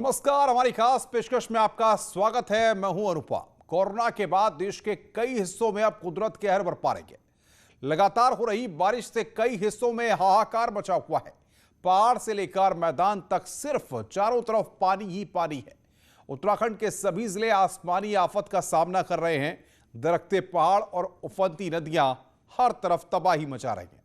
नमस्कार, हमारी खास पेशकश में आपका स्वागत है। मैं हूं अनुपा। कोरोना के बाद देश के कई हिस्सों में अब कुदरत कहर बरपा रही है। लगातार हो रही बारिश से कई हिस्सों में हाहाकार मचा हुआ है। पहाड़ से लेकर मैदान तक सिर्फ चारों तरफ पानी ही पानी है। उत्तराखंड के सभी जिले आसमानी आफत का सामना कर रहे हैं। दरकते पहाड़ और उफनती नदियां हर तरफ तबाही मचा रही हैं।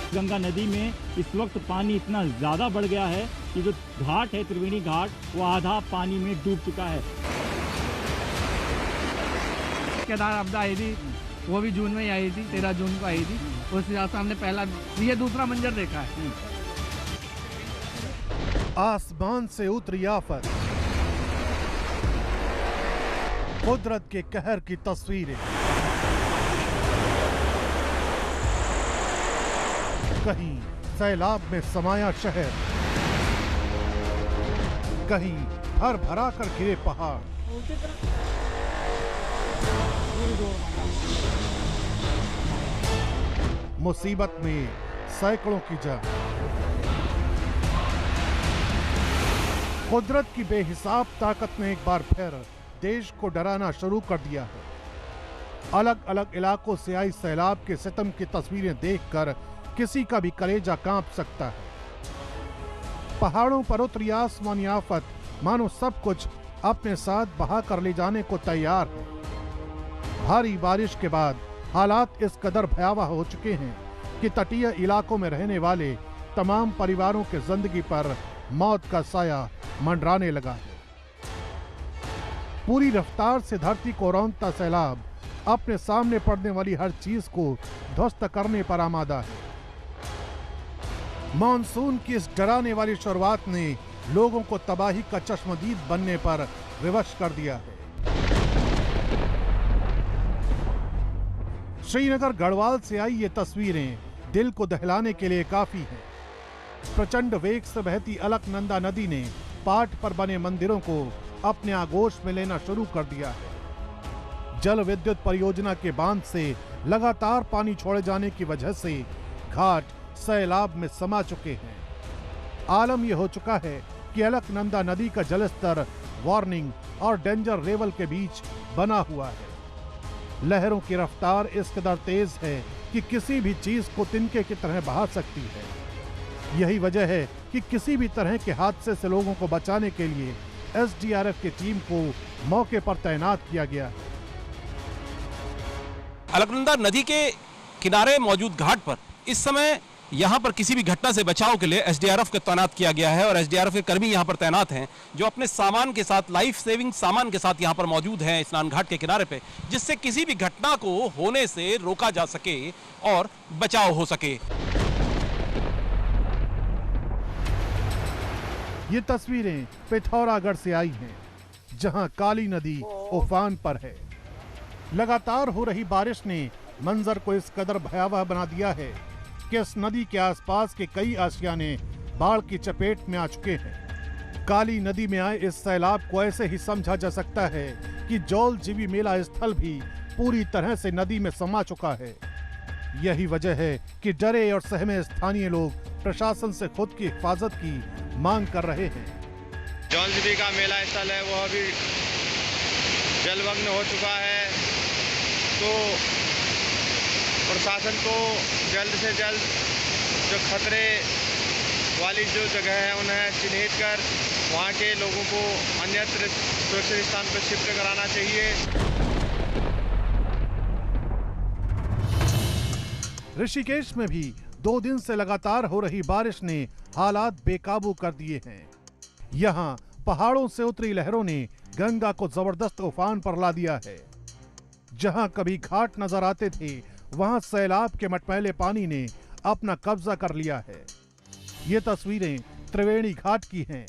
गंगा नदी में इस वक्त पानी इतना ज़्यादा बढ़ गया है कि जो घाट है त्रिवेणी घाट वो आधा पानी में डूब चुका है। केदार आपदा आई थी, वो भी जून में ही आई थी, 13 जून को आई थी। उस हिसाब से हमने पहला ये दूसरा मंजर देखा है। आसमान से उतरी आफत, कुदरत के कहर की तस्वीरें। कहीं सैलाब में समाया शहर, कहीं भर भरा कर गिरे पहाड़। मुसीबत में सैकड़ों की जान। कुदरत की बेहिसाब ताकत ने एक बार फिर देश को डराना शुरू कर दिया है। अलग अलग इलाकों से आई सैलाब के सितम की तस्वीरें देखकर किसी का भी कलेजा कांप सकता है। पहाड़ों पर उतरी आसमानी आफत मानो सब कुछ अपने साथ बहा कर ले जाने को तैयार है। भारी बारिश के बाद हालात इस कदर भयावह हो चुके हैं कि तटीय इलाकों में रहने वाले तमाम परिवारों के जिंदगी पर मौत का साया मंडराने लगा है। पूरी रफ्तार से धरती को रौंदता सैलाब अपने सामने पड़ने वाली हर चीज को ध्वस्त करने पर आमादा है। मॉनसून की इस डराने वाली शुरुआत ने लोगों को तबाही का चश्मदीद बनने पर विवश कर दिया है। श्रीनगर गढ़वाल से आई ये तस्वीरें दिल को दहलाने के लिए काफी हैं। प्रचंड वेग से बहती अलकनंदा नदी ने पाट पर बने मंदिरों को अपने आगोश में लेना शुरू कर दिया है। जल विद्युत परियोजना के बांध से लगातार पानी छोड़े जाने की वजह से घाट सैलाब में समा चुके हैं। आलम यह हो चुका है कि अलकनंदा नदी का जलस्तर वार्निंग और डेंजर लेवल के बीच बना हुआ है। लहरों की रफ्तार इस कदर तेज है कि किसी भी चीज को तिनके की तरह बहा सकती है। यही वजह है कि किसी भी तरह के हादसे से लोगों को बचाने के लिए एसडीआरएफ की टीम को मौके पर तैनात किया गया है। अलकनंदा नदी के किनारे मौजूद घाट पर इस समय यहाँ पर किसी भी घटना से बचाव के लिए एसडीआरएफ को तैनात किया गया है और एसडीआरएफ के कर्मी यहाँ पर तैनात हैं जो अपने सामान के साथ, लाइफ सेविंग सामान के साथ यहाँ पर मौजूद हैं स्नान घाट के किनारे पे, जिससे किसी भी घटना को होने से रोका जा सके और बचाव हो सके। ये तस्वीरें पिथौरागढ़ से आई हैं, जहां काली नदी उफान पर है। लगातार हो रही बारिश ने मंजर को इस कदर भयावह बना दिया है कि इस नदी के आसपास के कई आशियाने बाढ़ की चपेट में आ चुके हैं। काली नदी में आए इस सैलाब को ऐसे ही समझा जा सकता है कि जौल जीवी मेला स्थल भी पूरी तरह से नदी में समा चुका है। यही वजह है कि डरे और सहमे स्थानीय लोग प्रशासन से खुद की हिफाजत की मांग कर रहे हैं। जौल जीवी का मेला स्थल है वो अभी जलमग्न हो चुका है, तो प्रशासन को जल्द से जल्द जो खतरे वाली जो जगह है उन्हें चिन्हित कर वहां के लोगों को अन्यत्र सुरक्षित स्थान पर शिफ्ट कराना चाहिए। ऋषिकेश में भी 2 दिन से लगातार हो रही बारिश ने हालात बेकाबू कर दिए हैं। यहाँ पहाड़ों से उतरी लहरों ने गंगा को जबरदस्त उफान पर ला दिया है। जहां कभी घाट नजर आते थे वहां सैलाब के मटमैले पानी ने अपना कब्जा कर लिया है। ये तस्वीरें त्रिवेणी घाट की हैं,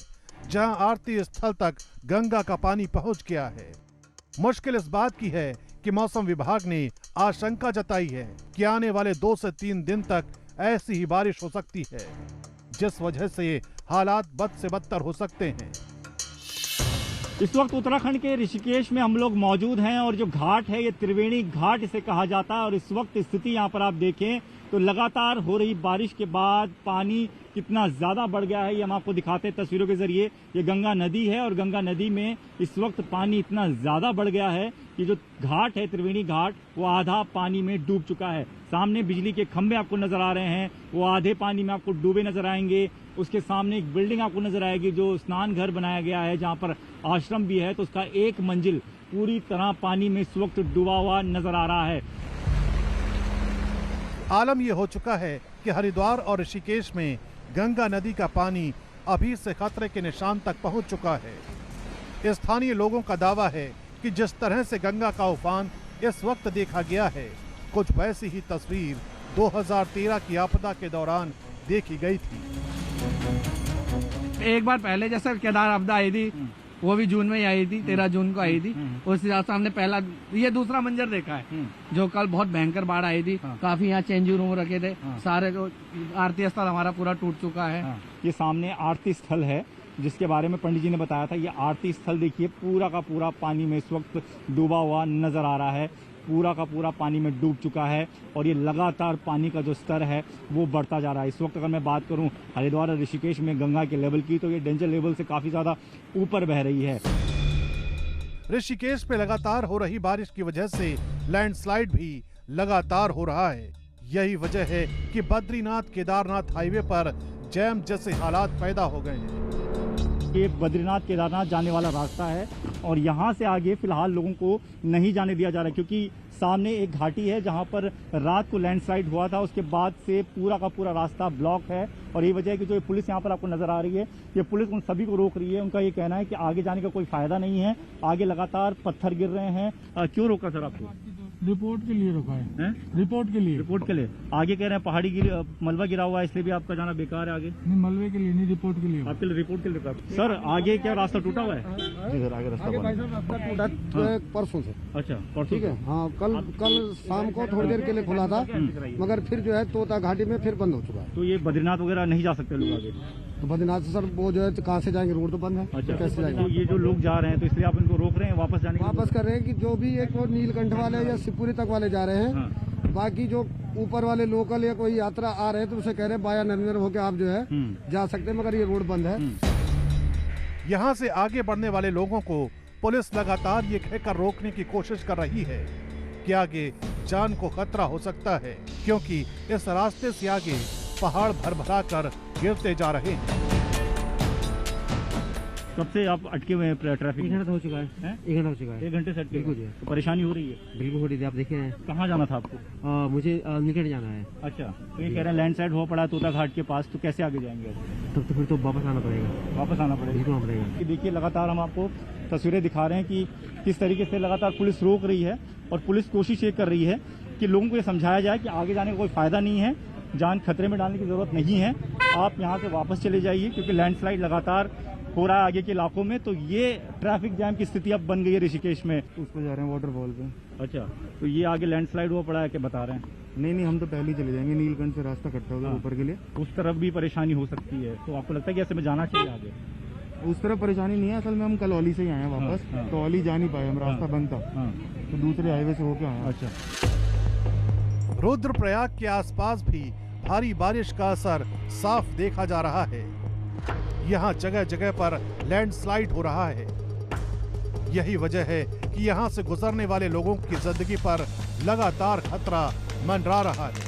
जहां आरती स्थल तक गंगा का पानी पहुंच गया है। मुश्किल इस बात की है कि मौसम विभाग ने आशंका जताई है कि आने वाले 2 से 3 दिन तक ऐसी ही बारिश हो सकती है, जिस वजह से हालात बद से बदतर हो सकते हैं। इस वक्त उत्तराखंड के ऋषिकेश में हम लोग मौजूद हैं और जो घाट है ये त्रिवेणी घाट इसे कहा जाता है। और इस वक्त स्थिति यहाँ पर आप देखें तो लगातार हो रही बारिश के बाद पानी कितना ज्यादा बढ़ गया है ये हम आपको दिखाते हैं तस्वीरों के जरिए। ये गंगा नदी है और गंगा नदी में इस वक्त पानी इतना ज्यादा बढ़ गया है कि जो घाट है त्रिवेणी घाट वो आधा पानी में डूब चुका है। सामने बिजली के खंभे आपको नजर आ रहे हैं, वो आधे पानी में आपको डूबे नजर आएंगे। उसके सामने एक बिल्डिंग आपको नजर आएगी जो स्नान घर बनाया गया है, जहां पर आश्रम भी है, तो उसका एक मंजिल पूरी तरह पानी में इस वक्त डूबा हुआ नजर आ रहा है। आलम यह हो चुका है कि हरिद्वार और ऋषिकेश में गंगा नदी का पानी अभी से खतरे के निशान तक पहुंच चुका है। स्थानीय लोगों का दावा है कि जिस तरह से गंगा का उफान इस वक्त देखा गया है, कुछ वैसी ही तस्वीर 2013 की आपदा के दौरान देखी गई थी। एक बार पहले जैसे केदार आपदा आई थी, वो भी जून में ही आई थी, 13 जून को आई थी। उस हिसाब से हमने पहला ये दूसरा मंजर देखा है। जो कल बहुत भयंकर बाढ़ आई थी, काफी यहाँ चेंजिंग रूम रखे थे, सारे जो आरती स्थल हमारा पूरा टूट चुका है। ये सामने आरती स्थल है जिसके बारे में पंडित जी ने बताया था। ये आरती स्थल देखिए पूरा का पूरा पानी में इस वक्त डूबा हुआ नजर आ रहा है, पूरा का पूरा पानी में डूब चुका है और ये लगातार पानी का जो स्तर है वो बढ़ता जा रहा है। इस वक्त अगर मैं बात करूं हरिद्वार और ऋषिकेश में गंगा के लेवल की, तो ये डेंजर लेवल से काफी ज्यादा ऊपर बह रही है। ऋषिकेश में लगातार हो रही बारिश की वजह से लैंडस्लाइड भी लगातार हो रहा है। यही वजह है कि बद्रीनाथ केदारनाथ हाईवे पर जैम जैसे हालात पैदा हो गए हैं। ये बद्रीनाथ केदारनाथ जाने वाला रास्ता है और यहाँ से आगे फिलहाल लोगों को नहीं जाने दिया जा रहा है, क्योंकि सामने एक घाटी है जहाँ पर रात को लैंडस्लाइड हुआ था। उसके बाद से पूरा का पूरा रास्ता ब्लॉक है और ये वजह है कि जो ये पुलिस यहाँ पर आपको नजर आ रही है, ये पुलिस उन सभी को रोक रही है। उनका ये कहना है कि आगे जाने का कोई फायदा नहीं है, आगे लगातार पत्थर गिर रहे हैं। क्यों रोका सर आपको? रिपोर्ट के लिए रुका है। रिपोर्ट के लिए आगे कह रहे हैं पहाड़ी मलबा गिरा हुआ है, इसलिए भी आपका जाना बेकार है। आगे नहीं, मलबे के लिए नहीं, रिपोर्ट के लिए। आपके लिए रिपोर्ट के लिए सर आगे क्या रास्ता टूटा हुआ है? जी सर, आगे रास्ता टूटा परसों से। अच्छा परसों, ठीक है। हाँ, कल शाम को थोड़ी देर के लिए खुला था, मगर फिर जो है तोता घाटी में फिर बंद हो चुका है। तो ये बद्रीनाथ वगैरह नहीं जा सकते लोग आगे? तो बद्रीनाथ से सर वो जो है कहाँ से जाएंगे, रोड तो बंद है। अच्छा, कैसे जाएंगे? तो ये जो लोग जा रहे हैं तो इसलिए आप इनको रोक रहे हैं वापस जाने? वापस कर रहे हैं कि जो भी एक वो नीलकंठ वाले या शिवपुरी तक वाले जा रहे हैं, बाकी जो ऊपर वाले लोकल या कोई यात्रा आ रहे हैं तो उसे कह रहे हैं बाया नरेंद्र होकर आप जो है जा सकते हैं, मगर ये रोड बंद है। यहाँ से आगे बढ़ने वाले लोगों को पुलिस लगातार ये कहकर रोकने की कोशिश कर रही है कि आगे जान को खतरा हो सकता है, क्योंकि इस रास्ते से आगे पहाड़ भरभरा कर गिरते जा रहे हैं। कब से आप अटके हुए हैं ट्रैफिक? 1 घंटा हो चुका है। 1 घंटा हो चुका है। 1 घंटे से अटके? बिल्कुल जी। तो परेशानी हो रही है? बिल्कुल हो रही थी, आप देखे हैं। कहाँ जाना था आपको? मुझे निकट जाना है। अच्छा, तो ये कह रहे हैं लैंडस्लाइड हुआ पड़ा तोता घाट के पास, तो कैसे आगे जाएंगे? तब तो फिर तो वापस आना पड़ेगा। वापस आना पड़ेगा? बिल्कुल आना पड़ेगा। देखिए लगातार हम आपको तस्वीरें दिखा रहे हैं कि किस तरीके से लगातार पुलिस रोक रही है और पुलिस कोशिश ये कर रही है कि लोगों को ये समझाया जाए कि आगे जाने का कोई फायदा नहीं है, जान खतरे में डालने की जरूरत नहीं है, आप यहाँ से वापस चले जाइए, क्योंकि लैंडस्लाइड लगातार हो रहा है आगे के इलाकों में। तो ये ट्रैफिक जैम की स्थिति अब बन गई है ऋषिकेश में। उस पर जा रहे हैं वाटरफॉल पे। अच्छा, तो ये आगे लैंडस्लाइड हुआ पड़ा है क्या बता रहे हैं? नहीं, हम तो पहले ही चले जाएंगे, नीलकंठ से रास्ता कटता होगा ऊपर के लिए। उस तरफ भी परेशानी हो सकती है, तो आपको लगता है कि ऐसे में जाना चाहिए आगे? उस तरफ परेशानी नहीं है, असल में हम कल औली से ही आए हैं वापस। तो औली जा नहीं पाए हम, रास्ता बंद था, तो दूसरे हाईवे से होके आए। अच्छा। रुद्रप्रयाग के आसपास भी भारी बारिश का असर साफ देखा जा रहा है। यहाँ जगह जगह पर लैंडस्लाइड हो रहा है। यही वजह है कि यहाँ से गुजरने वाले लोगों की जिंदगी पर लगातार खतरा मंडरा रहा है,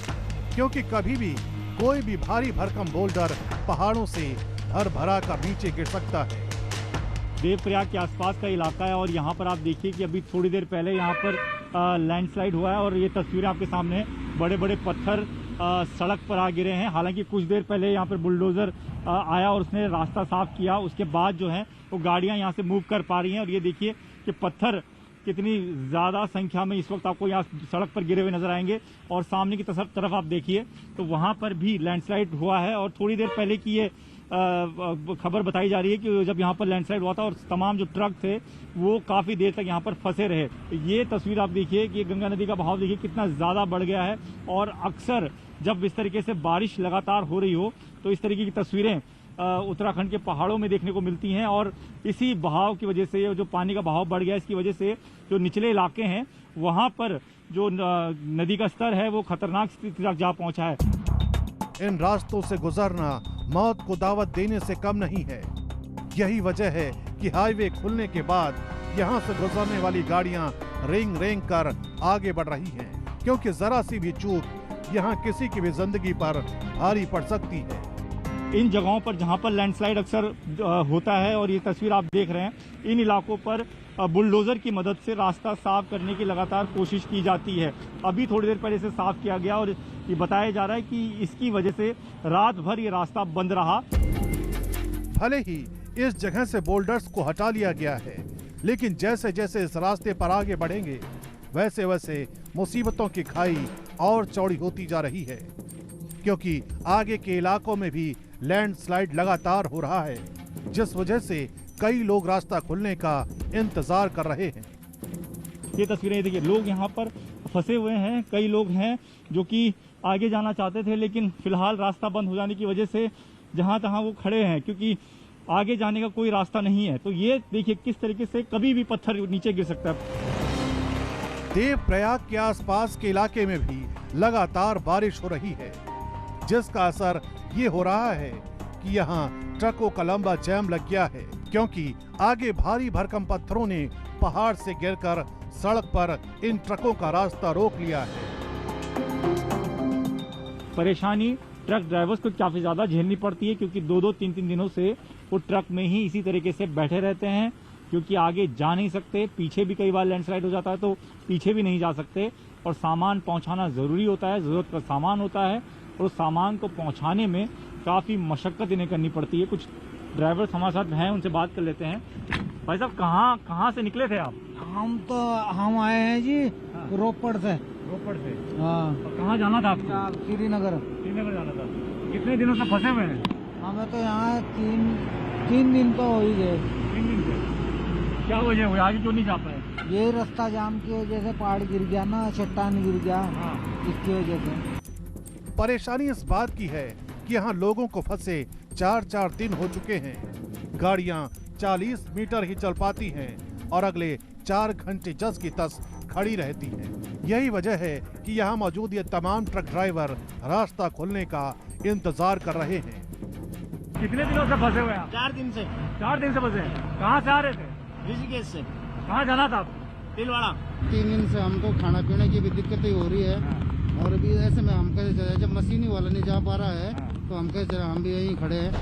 क्योंकि कभी भी कोई भी भारी भरकम बोल्डर पहाड़ों से भर भरा कर नीचे गिर सकता है। देवप्रयाग के आसपास का इलाका है और यहाँ पर आप देखिए कि अभी थोड़ी देर पहले यहाँ पर लैंडस्लाइड हुआ है और ये तस्वीरें आपके सामने, बड़े बड़े पत्थर सड़क पर आ गिरे हैं। हालांकि कुछ देर पहले यहाँ पर बुलडोजर आया और उसने रास्ता साफ किया, उसके बाद जो है वो गाड़ियाँ यहाँ से मूव कर पा रही हैं। और ये देखिए कि पत्थर कितनी ज़्यादा संख्या में इस वक्त आपको यहाँ सड़क पर गिरे हुए नजर आएंगे। और सामने की तरफ आप देखिए तो वहाँ पर भी लैंडस्लाइड हुआ है और थोड़ी देर पहले की ये खबर बताई जा रही है कि जब यहाँ पर लैंडस्लाइड हुआ था और तमाम जो ट्रक थे वो काफ़ी देर तक यहाँ पर फंसे रहे। ये तस्वीर आप देखिए कि गंगा नदी का बहाव देखिए कितना ज़्यादा बढ़ गया है। और अक्सर जब इस तरीके से बारिश लगातार हो रही हो तो इस तरीके की तस्वीरें उत्तराखंड के पहाड़ों में देखने को मिलती हैं और इसी बहाव की वजह से, जो पानी का बहाव बढ़ गया इसकी वजह से जो निचले इलाके हैं वहां पर जो नदी का स्तर है वो खतरनाक स्थिति तक जा पहुंचा है। इन रास्तों से गुजरना मौत को दावत देने से कम नहीं है। यही वजह है कि हाईवे खुलने के बाद यहाँ से गुजरने वाली गाड़ियाँ रेंग रेंग कर आगे बढ़ रही हैं, क्योंकि जरा सी भी चूक यहाँ किसी की भी जिंदगी पर भारी पड़ सकती है। इन जगहों पर जहां पर लैंडस्लाइड अक्सर होता है और ये तस्वीर आप देख रहे हैं, इन इलाकों पर बुलडोजर की मदद से रास्ता साफ करने की लगातार कोशिश की जाती है। अभी थोड़ी देर पहले इसे साफ किया गया और ये बताया जा रहा है कि इसकी वजह से रात भर ये रास्ता बंद रहा। भले ही इस जगह से बोल्डर्स को हटा लिया गया है, लेकिन जैसे जैसे इस रास्ते पर आगे बढ़ेंगे वैसे वैसे मुसीबतों की खाई और चौड़ी होती जा रही है, क्योंकि आगे के इलाकों में भी लैंडस्लाइड लगातार हो रहा है, जिस वजह से कई लोग रास्ता खुलने का इंतजार कर रहे हैं। ये तस्वीरें देखिए, लोग यहाँ पर फंसे हुए हैं। कई लोग हैं जो कि आगे जाना चाहते थे, लेकिन फिलहाल रास्ता बंद हो जाने की वजह से जहाँ तहाँ वो खड़े हैं, क्योंकि आगे जाने का कोई रास्ता नहीं है। तो ये देखिए किस तरीके से कभी भी पत्थर नीचे गिर सकता है। देवप्रयाग के आसपास के इलाके में भी लगातार बारिश हो रही है, जिसका असर ये हो रहा है कि यहाँ ट्रकों का लंबा जैम लग गया है, क्योंकि आगे भारी भरकम पत्थरों ने पहाड़ से गिरकर सड़क पर इन ट्रकों का रास्ता रोक लिया है। परेशानी ट्रक ड्राइवर्स को काफी ज्यादा झेलनी पड़ती है, क्योंकि 2-2, 3-3 दिनों से वो ट्रक में ही इसी तरीके से बैठे रहते हैं, क्योंकि आगे जा नहीं सकते। पीछे भी कई बार लैंडस्लाइड हो जाता है तो पीछे भी नहीं जा सकते, और सामान पहुंचाना जरूरी होता है, जरूरत का सामान होता है, और उस सामान को पहुंचाने में काफी मशक्कत इन्हें करनी पड़ती है। कुछ ड्राइवर्स हमारे साथ हैं, उनसे बात कर लेते हैं। भाई साहब, कहाँ से निकले थे आप? हम आए हैं जी रोपड़ से। रोपड़ से? हाँ। और कहाँ जाना था आपको? श्रीनगर। श्रीनगर जाना था। कितने दिनों से फंसे हुए हैं? हमें तो यहाँ तीन दिन तो हो ही गए। 3 दिन से? क्या वजह हुई, आगे क्यों नहीं जा पाए? ये रास्ता जाम की वजह से पहाड़ गिर गया ना, चट्टान गिर गया। हाँ। इसकी वजह से परेशानी इस बात की है कि यहाँ लोगों को फंसे 4-4 दिन हो चुके हैं। गाड़ियाँ 40 मीटर ही चल पाती हैं और अगले 4 घंटे जस की तस खड़ी रहती हैं। यही वजह है कि यहाँ मौजूद ये तमाम ट्रक ड्राइवर रास्ता खुलने का इंतजार कर रहे हैं। कितने दिनों से फंसे हुए हैं? 4 दिन से। 4 दिन से फंसे हैं। कहाँ से आ रहे थे? ऋषिकेश से। कहाँ जाना था आपको? तिलवाड़ा। 3 दिन से हमको खाना पीने की भी दिक्कतें हो रही है, और अभी ऐसे में हम कैसे चले, जब मशीनी वाला नहीं जा पा रहा है तो हम कैसे, हम भी यहीं खड़े हैं।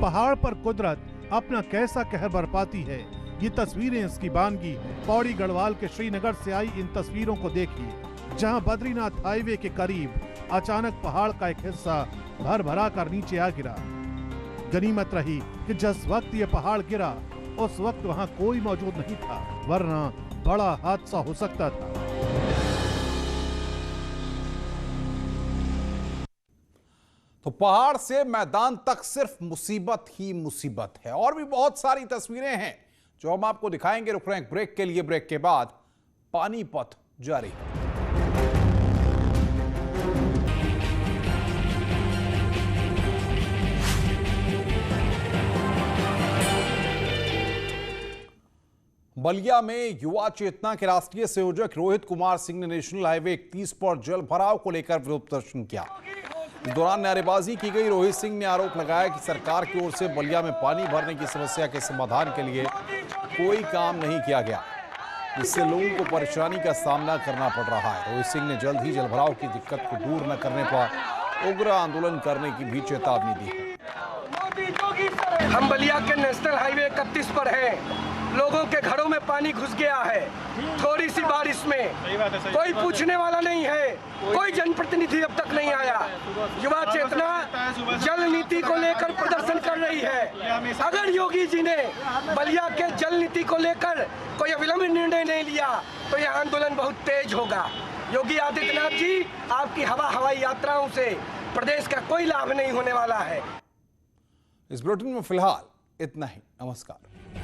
पहाड़ पर कुदरत अपना कैसा कहर बरपाती है, ये तस्वीरें इसकी बानगी है। पौड़ी गढ़वाल के श्रीनगर से आई इन तस्वीरों को देखिए, जहां बद्रीनाथ हाईवे के करीब अचानक पहाड़ का एक हिस्सा भर भरा कर नीचे आ गिरा। गनीमत रही कि जिस वक्त ये पहाड़ गिरा उस वक्त वहां कोई मौजूद नहीं था, वरना बड़ा हादसा हो सकता था। तो पहाड़ से मैदान तक सिर्फ मुसीबत ही मुसीबत है, और भी बहुत सारी तस्वीरें हैं जो हम आपको दिखाएंगे। रुक रहे हैं ब्रेक के लिए, ब्रेक के बाद पानीपत जारी। बलिया में युवा चेतना के राष्ट्रीय संयोजक रोहित कुमार सिंह ने नेशनल हाईवे 31 पर जल भराव को लेकर विरोध प्रदर्शन किया। इस दौरान नारेबाजी की गई। रोहित सिंह ने आरोप लगाया कि सरकार की ओर से बलिया में पानी भरने की समस्या के समाधान के लिए कोई काम नहीं किया गया, जिससे लोगों को परेशानी का सामना करना पड़ रहा है। रोहित सिंह ने जल्द ही जलभराव की दिक्कत को दूर न करने पर उग्र आंदोलन करने की भी चेतावनी दी है। हम बलिया के नेशनल हाईवे 31 पर हैं। लोगों के घरों में पानी घुस गया है। थोड़ी सी बारिश में कोई पूछने वाला नहीं है, कोई जनप्रतिनिधि अब तक नहीं आया। युवा चेतना जल नीति को लेकर प्रदर्शन कर रही है। अगर योगी जी ने बलिया के जल नीति को लेकर कोई अविलंब निर्णय नहीं लिया तो यह आंदोलन बहुत तेज होगा। योगी आदित्यनाथ जी, आपकी हवाई यात्राओं से प्रदेश का कोई लाभ नहीं होने वाला है। इस बुलेटिन में फिलहाल इतना ही। नमस्कार।